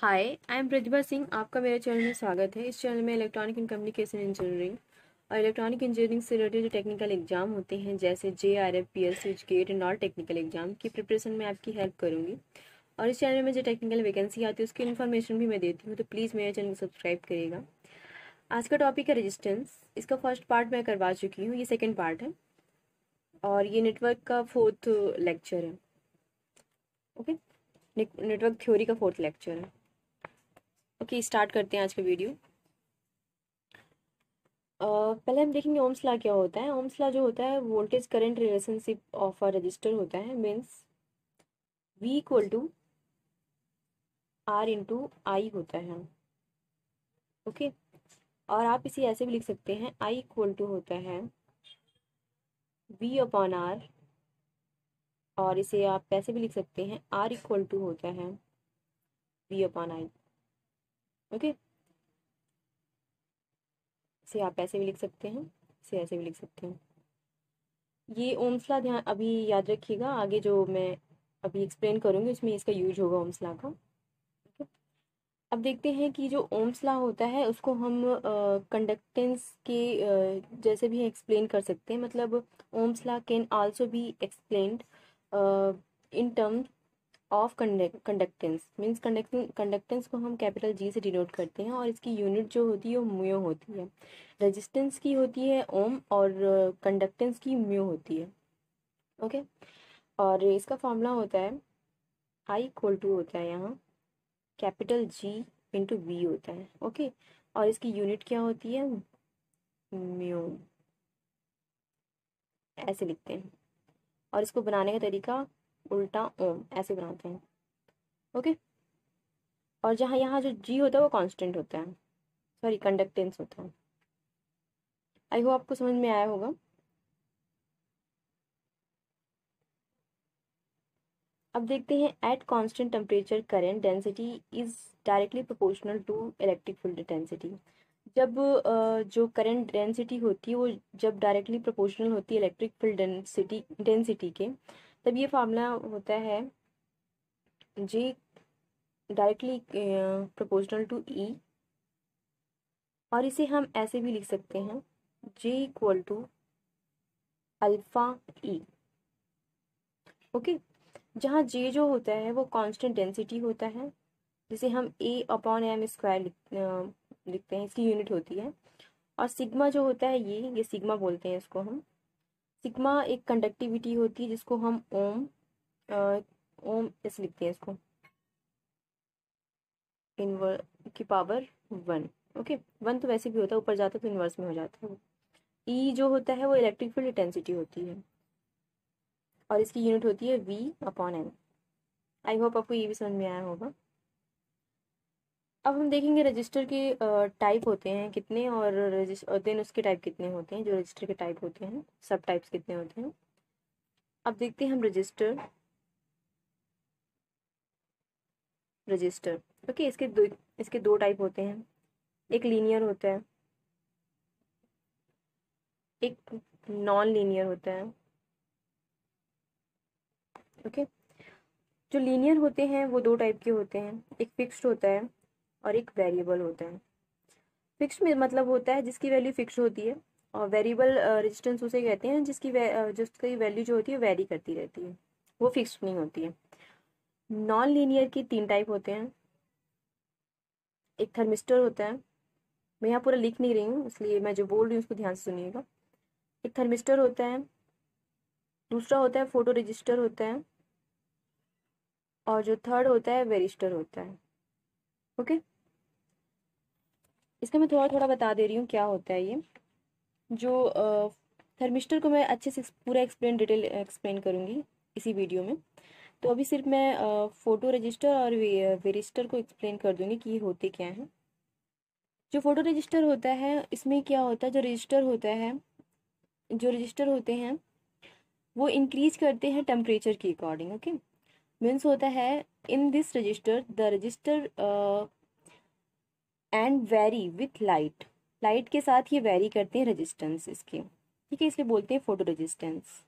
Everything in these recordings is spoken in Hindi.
Hi, I am Pratibha Singh. आपका मेरे चैनल में स्वागत है। इस चैनल में इलेक्ट्रॉनिक एंड कम्युनिकेशन इंजीनियरिंग और इलेक्ट्रॉनिक इंजीनियरिंग से रिलेटेड जो टेक्निकल एग्जाम होते हैं जैसे JRF, PS, switch GATE and all technical exam की प्रिपरेशन में आपकी हेल्प करूँगी। और इस चैनल में जो टेक्निकल वैकेंसी आती है उसकी इन्फॉर्मेशन भी मैं देती हूँ, तो प्लीज़ मेरे चैनल को सब्सक्राइब करिएगा। आज का टॉपिक है रेजिस्टेंस। इसका फर्स्ट पार्ट मैं करवा चुकी हूँ, ये सेकेंड पार्ट है और ये नेटवर्क का फोर्थ लेक्चर है। ओके, नेटवर्क थ्योरी का फोर्थ लेक्चर है। ओके, स्टार्ट करते हैं आज का वीडियो। पहले हम देखेंगे ओम्स लॉ क्या होता है। ओम्स लॉ जो होता है voltage current relationship of a resistor होता है। Means V equal to R into I होता है। ओके, और आप इसे ऐसे भी लिख सकते हैं, I इक्वल टू होता है V अपॉन R, और इसे आप ऐसे भी लिख सकते हैं R इक्वल टू होता है V अपॉन आई। ओके, इसे आप ऐसे भी लिख सकते हैं, इसे ऐसे भी लिख सकते हैं। ये ओम्स लॉ ध्यान अभी याद रखिएगा, आगे जो मैं अभी एक्सप्लेन करूँगी उसमें इसका यूज होगा ओम्स लॉ का। अब देखते हैं कि जो ओम्स लॉ होता है उसको हम कंडक्टेंस के जैसे भी एक्सप्लेन कर सकते हैं। मतलब Ohm's law can also be explained in terms of conductance. Means conductance को हम कैपिटल G से डिनोट करते हैं और इसकी यूनिट जो होती है वो म्यू होती है। रेजिस्टेंस की होती है ओम और कंडक्टेंस की म्यू होती है। ओके, और इसका फॉर्मूला होता है I इक्वल टू होता है यहाँ कैपिटल G इंटू V होता है। ओके, और इसकी यूनिट क्या होती है, म्यू, ऐसे लिखते हैं। और इसको बनाने का तरीका उल्टा ओम ऐसे बनाते हैं। ओके, और जहाँ यहाँ जो G होता है वो कांस्टेंट होता है, सॉरी कंडक्टेंस होता है। आई होप आपको समझ में आया होगा। अब देखते हैं at constant temperature current density is directly proportional to electric field density. जब जो करंट डेंसिटी होती है वो जब डायरेक्टली प्रोपोर्शनल होती है इलेक्ट्रिक फील्ड डेंसिटी के, तब ये फार्मूला होता है J directly proportional to E, और इसे हम ऐसे भी लिख सकते हैं J equal to alpha E। Okay, जहाँ J जो होता है वो कांस्टेंट डेंसिटी होता है, जिसे हम A अपॉन एम स्क्वायर लिखते हैं, इसकी यूनिट होती है। और सिग्मा जो होता है ये सिग्मा बोलते हैं इसको हम। सिग्मा एक कंडक्टिविटी होती है जिसको हम ओम ओम ऐसे लिखते हैं इसको, इनवर की पावर 1। ओके, 1 तो वैसे भी होता है, ऊपर जाता है तो इनवर्स में हो जाता है। ई जो होता है वो इलेक्ट्रिक फील्ड इंटेंसिटी होती है और इसकी यूनिट होती है V upon N. I hope आपको ये भी समझ में आया होगा। अब हम देखेंगे रजिस्टर के टाइप होते हैं कितने, और देन उसके टाइप कितने होते हैं। जो रजिस्टर के टाइप होते हैं, सब टाइप्स कितने होते हैं। अब देखते हैं हम रजिस्टर। ओके, इसके दो टाइप होते हैं। एक लीनियर होता है, एक नॉन लीनियर होता है। ओके, जो लीनियर होते हैं वो दो टाइप के होते हैं, एक फिक्स्ड होता है और एक वेरिएबल होता है। फिक्स्ड में मतलब होता है जिसकी वैल्यू फिक्स्ड होती है, और वेरिएबल रेजिस्टेंस उसे कहते हैं जिसकी वैल्यू जो होती है वेरी करती रहती है, वो फिक्स्ड नहीं होती है। नॉन लीनियर के तीन टाइप होते हैं। एक थर्मिस्टर होता है, मैं यहाँ पूरा लिख नहीं रही हूँ इसलिए मैं जो बोल रही हूँ उसको ध्यान से सुनिएगा। एक थर्मिस्टर होता है, दूसरा होता है फोटो रजिस्टर होता है, और जो थर्ड होता है वेरिस्टर होता है। ओके, इसका मैं थोड़ा थोड़ा बता दे रही हूँ क्या होता है ये। जो थर्मिस्टर को मैं अच्छे से पूरा डिटेल एक्सप्लेन करूँगी इसी वीडियो में। तो अभी सिर्फ मैं फोटो रजिस्टर और वेरिस्टर को एक्सप्लेन कर दूँगी कि ये होते क्या हैं। जो फोटो रजिस्टर होता है इसमें क्या होता है, जो रजिस्टर होते हैं वो इंक्रीज करते हैं टेम्परेचर के अकॉर्डिंग। ओके, मीन्स होता है in this register the register and very with light. Light के साथ ये वेरी करते हैं रेजिस्टेंस इसके, ठीक है, इसलिए बोलते हैं फोटो रेजिस्टेंस।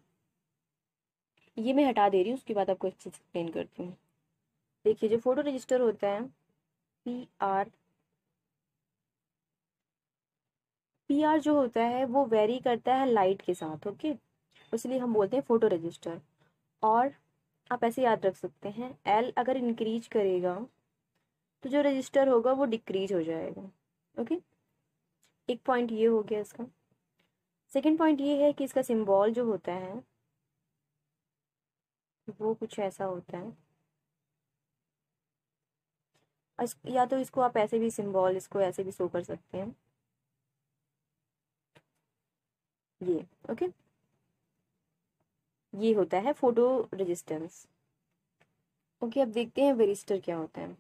ये मैं हटा दे रही हूँ, उसके बाद आपको अच्छे से एक्सप्लेन करती हूँ। देखिए, जो फोटो रजिस्टर होता है PR, PR जो होता है वो वेरी करता है लाइट के साथ, ओके, इसलिए हम बोलते हैं फोटो रजिस्टर। और आप ऐसे याद रख सकते हैं, L अगर इंक्रीज करेगा तो जो रजिस्टर होगा वो डिक्रीज हो जाएगा, ओके। एक पॉइंट ये हो गया इसका। सेकंड पॉइंट ये है कि इसका सिंबल जो होता है वो कुछ ऐसा होता है। या तो इसको आप ऐसे भी सिंबल, इसको ऐसे भी शो कर सकते हैं, ये, ओके। ये होता है फोटो रेजिस्टेंस, ओके। अब देखते हैं वेरिस्टर क्या होता है।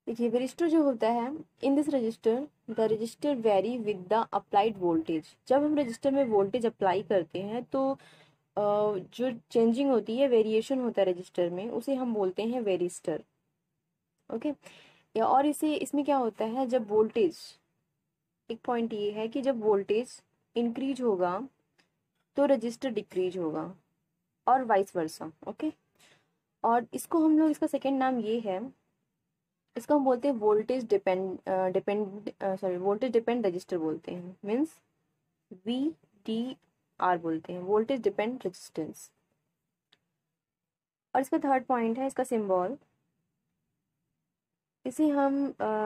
देखिए वेरिस्टर जो होता है, in this register the register very with the applied voltage. जब हम रजिस्टर में वोल्टेज अप्लाई करते हैं तो जो चेंजिंग होती है, वेरिएशन होता है रजिस्टर में, उसे हम बोलते हैं वेरिस्टर, ओके। या और इसे, इसमें क्या होता है, जब वोल्टेज, एक पॉइंट ये है कि जब वोल्टेज इंक्रीज होगा तो रजिस्टर डिक्रीज होगा, और वाइस वर्सा, ओके। और इसको हम लोग, इसका सेकेंड नाम ये है, इसको हम बोलते हैं वोल्टेज वोल्टेज डिपेंड रजिस्टर बोलते हैं, मीन्स VDR बोलते हैं, वोल्टेज डिपेंड रेजिस्टेंस। और इसका थर्ड पॉइंट है इसका सिंबल। इसे हम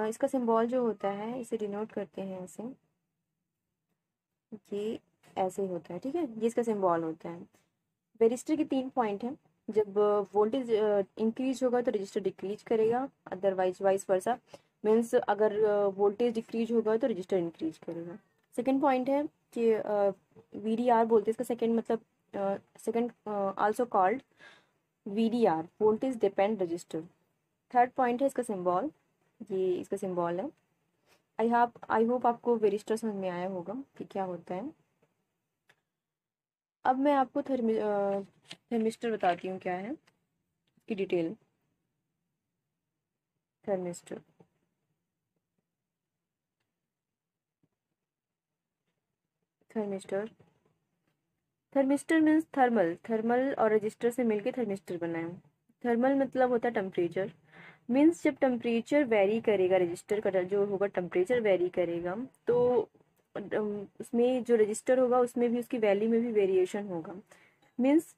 इसका सिंबल जो होता है इसे डिनोट करते हैं ऐसे, ये ऐसे होता है, ठीक है, ये इसका सिंबल होता है। वेरिस्टर के तीन पॉइंट हैं। जब वोल्टेज इंक्रीज होगा तो रजिस्टर डिक्रीज करेगा, अदरवाइज वाइस वर्सा, मीन्स अगर वोल्टेज डिक्रीज होगा तो रजिस्टर इंक्रीज करेगा। सेकंड पॉइंट है कि VDR बोलते हैं इसका सेकंड मतलब, second also called VDR, voltage depend register. Third point है इसका सिंबल, ये इसका सिंबल है। आई होप आपको वेरिस्टर समझ में आया होगा कि क्या होता है। अब मैं आपको थर्मिस्टर बताती हूँ क्या है इसकी detail. Thermistor, thermistor, thermistor means thermal, thermal और रजिस्टर से मिलके थर्मिस्टर बना है। थर्मल मतलब होता है टेम्परेचर, मीन्स जब टेम्परेचर वेरी करेगा, रजिस्टर का जो होगा टेम्परेचर वेरी करेगा, तो उसमें जो रजिस्टर होगा उसमें भी, उसकी वैल्यू में भी वेरिएशन होगा। मीन्स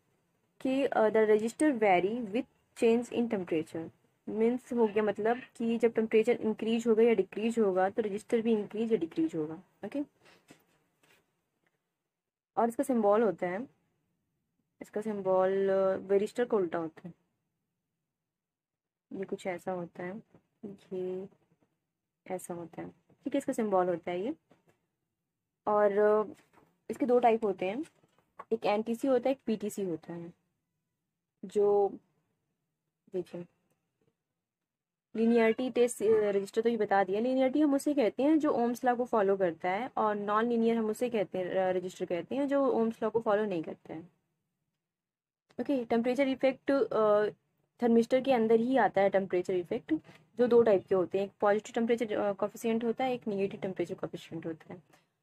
कि the register very with change in temperature. Means हो गया मतलब कि जब टेम्परेचर इंक्रीज होगा या डिक्रीज होगा तो रजिस्टर भी इंक्रीज या डिक्रीज होगा, ओके। और इसका सिंबल होता है, इसका सिंबल वेरिस्टर का उल्टा होता है, ये कुछ ऐसा होता है, ये ऐसा होता है, ठीक है, इसका सिंबल होता है ये। और इसके दो टाइप होते हैं, एक NTC होता है, एक PTC होता है। जो, देखिए, लीनियरिटी टेस्ट रजिस्टर तो ये बता दिया। लीनियरिटी हम उसे कहते हैं जो ओम्स लॉ को फॉलो करता है, और नॉन लीनियर हम उसे कहते हैं, रजिस्टर कहते हैं जो ओम्स लॉ को फॉलो नहीं करता है, ओके। टेम्परेचर इफेक्ट थर्मिस्टर के अंदर ही आता है, टेम्परेचर इफेक्ट, जो दो टाइप के होते हैं, एक पॉजिटिव टेम्परेचर कॉफिशिएंट होता है, एक नेगेटिव टेम्परेचर कॉफिशिएंट होता है।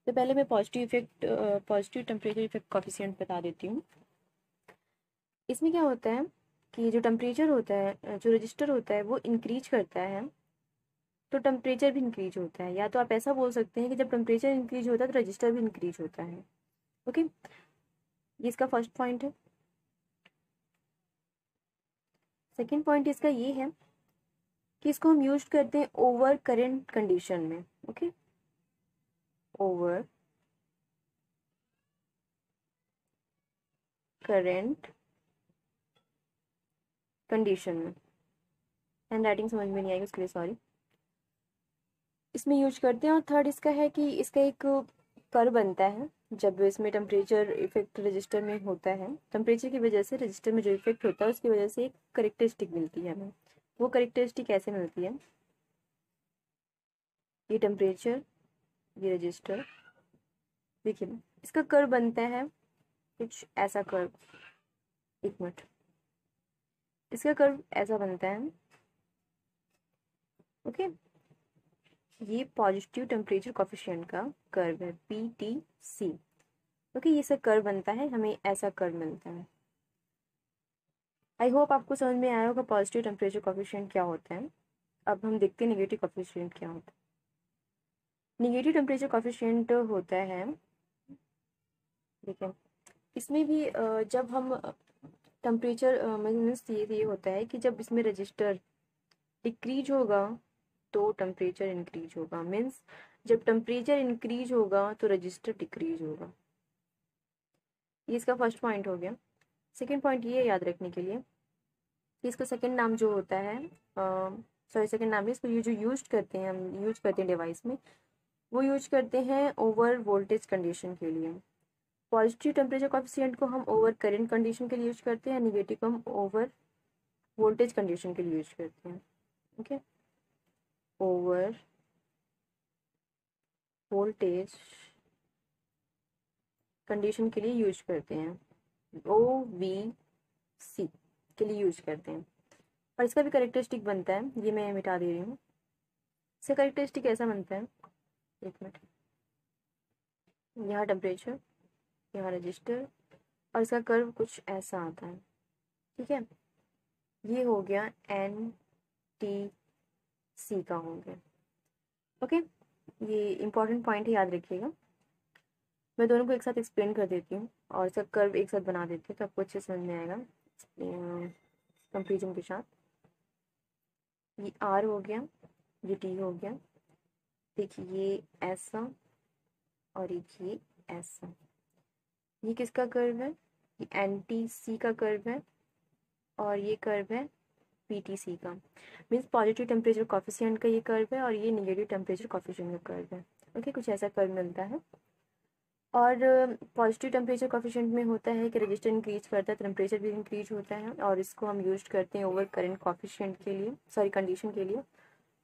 तो पहले मैं पॉजिटिव टेम्परेचर इफेक्ट कॉफिशिएंट बता देती हूँ। इसमें क्या होता है कि जो टेम्परेचर होता है, जो रजिस्टर होता है वो इंक्रीज करता है, तो टेम्परेचर भी इंक्रीज होता है। या तो आप ऐसा बोल सकते हैं कि जब टेम्परेचर इंक्रीज होता है तो रजिस्टर भी इंक्रीज होता है, ओके। ये इसका फर्स्ट पॉइंट है। सेकेंड पॉइंट इसका ये है कि इसको हम यूज करते हैं ओवर करंट कंडीशन में, ओके, ओवर करंट कंडीशन में। हैंड राइटिंग समझ में नहीं आएगी उसके लिए सॉरी। इसमें यूज करते हैं। और थर्ड इसका है कि इसका एक कर्व बनता है जब इसमें टेम्परेचर इफेक्ट रजिस्टर में होता है, टेम्परेचर की वजह से रजिस्टर में जो इफेक्ट होता है उसकी वजह से एक करेक्टरिस्टिक मिलती है हमें। वो करेक्टरिस्टिक कैसे मिलती है, ये टेम्परेचर, ये रजिस्टर, देखिए इसका कर्व बनता है कुछ ऐसा कर्व, एक मिनट, इसका कर्व ऐसा बनता है, ओके। ये पॉजिटिव टेम्परेचर कॉफिशिएंट का कर्व है, PTC। ओके, ये सब कर्व बनता है, हमें ऐसा कर्व मिलता है। आई होप आपको समझ में आया होगा पॉजिटिव टेम्परेचर कोफिशिएंट क्या होता है। अब हम देखते हैं नेगेटिव कोफिशिएंट क्या होता है। नेगेटिव टेम्परेचर कोफिशिएंट होता है, देखिए इसमें भी जब हम टेम्परेचर मीन्स ये होता है कि जब इसमें रजिस्टर डिक्रीज होगा तो टेम्परेचर इंक्रीज होगा, मीन्स जब टेम्परेचर इंक्रीज होगा तो रजिस्टर डिक्रीज होगा। ये इसका फर्स्ट पॉइंट हो गया। सेकेंड पॉइंट ये याद रखने के लिए कि इसका सेकेंड नाम जो होता है, सॉरी सेकेंड नाम है इसको, ये जो यूज करते हैं हम यूज करते हैं डिवाइस में, वो यूज करते हैं ओवर वोल्टेज कंडीशन के लिए। पॉजिटिव टेम्परेचर कोफिशिएंट को हम ओवर करंट कंडीशन के लिए यूज करते हैं, निगेटिव को हम ओवर वोल्टेज कंडीशन के लिए यूज करते हैं। ओके, ओवर वोल्टेज कंडीशन के लिए यूज करते हैं, OVC के लिए यूज करते हैं। और इसका भी करेक्टरिस्टिक बनता है, ये मैं मिटा दे रही हूँ। इसका करेक्टरिस्टिक ऐसा बनता है, एक मिनट, यहाँ टेम्परेचर, यहाँ रजिस्टर, और इसका कर्व कुछ ऐसा आता है। ठीक है, ये हो गया NTC का हो गया। ओके, ये इंपॉर्टेंट पॉइंट है, याद रखिएगा। मैं दोनों को एक साथ एक्सप्लेन कर देती हूँ और इसका कर्व एक साथ बना देती हूँ तो आपको अच्छे समझ में आएगा कंपेरिजन के साथ। ये R हो गया, ये T हो गया, देखिए ये ऐसा और एक ये ऐसा। ये किसका कर्व है? ये NTC का कर्व है और ये कर्व है PTC का, मीन्स पॉजिटिव टेम्परेचर कोफिशिएंट का ये कर्व है और ये निगेटिव टेम्परेचर कोफिशिएंट का कर्व है। ओके, कुछ ऐसा कर्व मिलता है। और पॉजिटिव टेम्परेचर कोफिशिएंट में होता है कि रजिस्टर इंक्रीज करता है, टेम्परेचर भी इंक्रीज होता है, और इसको हम यूज करते हैं ओवर करंट कोफिशिएंट के लिए, सॉरी कंडीशन के लिए।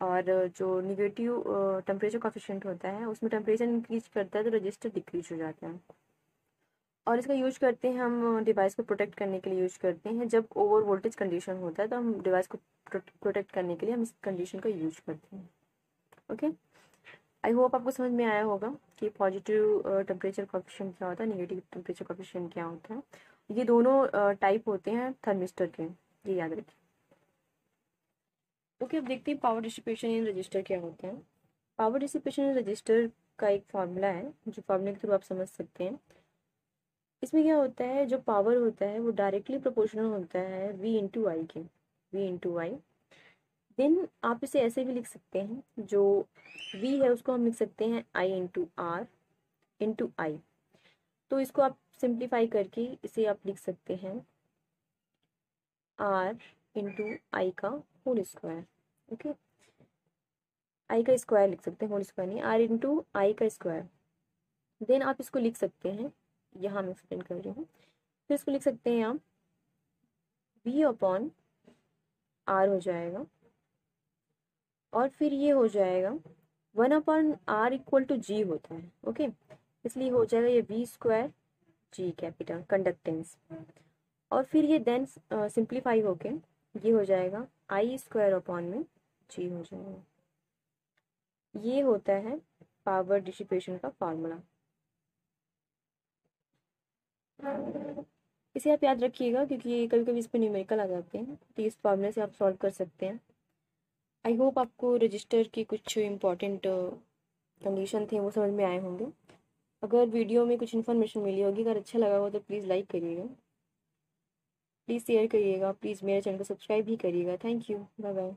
और जो निगेटिव टेम्परेचर कोफिशिएंट होता है उसमें टेम्परेचर इंक्रीज करता है तो रजिस्टर डिक्रीज हो जाता है। और इसका यूज करते हैं हम डिवाइस को प्रोटेक्ट करने के लिए यूज करते हैं। जब ओवर वोल्टेज कंडीशन होता है तो हम डिवाइस को प्रोटेक्ट करने के लिए हम इस कंडीशन का यूज करते हैं। ओके, आई होप आपको समझ में आया होगा कि पॉजिटिव टेम्परेचर कोफिशिएंट क्या होता है, नेगेटिव टेम्परेचर कोफिशिएंट क्या होता है। ये दोनों टाइप होते हैं थर्मिस्टर के, ये याद रखिए। ओके, अब देखते हैं पावर डिसिपेशन इन रजिस्टर क्या होता है। पावर डिसिपेशन इन रजिस्टर का एक फार्मूला है जो फार्मूले के थ्रू आप समझ सकते हैं। इसमें क्या होता है, जो पावर होता है वो डायरेक्टली प्रोपोर्शनल होता है V/I के, V/I। देन आप इसे ऐसे भी लिख सकते हैं, जो V है उसको हम लिख सकते हैं I/R/I। तो इसको आप सिंप्लीफाई करके इसे आप लिख सकते हैं R/I का होल स्क्वायर। ओके, I का स्क्वायर लिख सकते हैं, होल स्क्वायर नहीं, R/I का स्क्वायर। देन आप इसको लिख सकते हैं, यहाँ मैं एक्सप्लेन कर रही हूँ, फिर इसको लिख सकते हैं आप V/R हो जाएगा, और फिर ये हो जाएगा 1/R = G होता है। ओके, इसलिए हो जाएगा ये V² G कैपिटल कंडक्टेंस, और फिर ये देन सिंप्लीफाई होके ये हो जाएगा I² G हो जाएगा। ये होता है पावर डिसिपेशन का फार्मूला। इसे आप याद रखिएगा क्योंकि कभी कभी इस पर न्यूमेरिकल आ जाते हैं, तो इस फार्मूले से आप सॉल्व कर सकते हैं। आई होप आपको रजिस्टर के कुछ इम्पोर्टेंट कंडीशन थे वो समझ में आए होंगे। अगर वीडियो में कुछ इन्फॉर्मेशन मिली होगी, अगर अच्छा लगा हो तो प्लीज़ लाइक करिएगा, प्लीज़ शेयर करिएगा, प्लीज़ मेरे चैनल को सब्सक्राइब भी करिएगा। Thank you, bye bye.